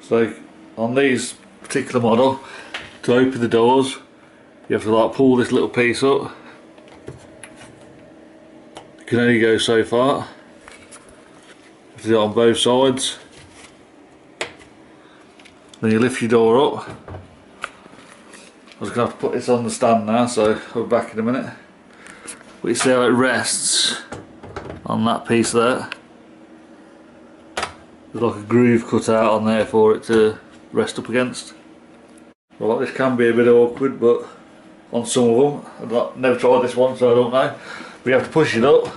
So on these particular model, to open the doors you have to like pull this little piece up. You can only go so far. You have to do it on both sides. Then you lift your door up. I was going to have to put this on the stand now, so I'll be back in a minute. But you see how it rests on that piece there. There's like a groove cut out on there for it to rest up against. Right, this can be a bit awkward, but on some of them, I've never tried this one so I don't know. But you have to push it up.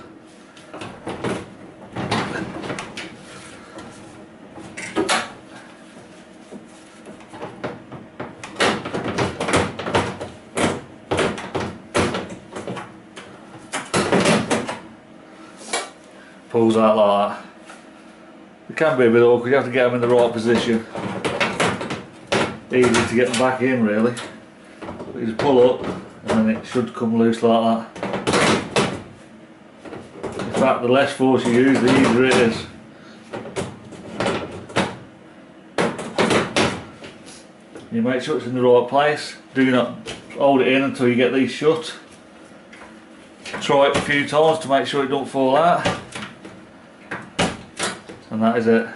Pulls out like that. It can be a bit awkward, you have to get them in the right position. Easy to get them back in really. But you just pull up and then it should come loose like that. In fact, the less force you use, the easier it is. You make sure it's in the right place. Do not hold it in until you get these shut. Try it a few times to make sure it don't fall out. And that is it.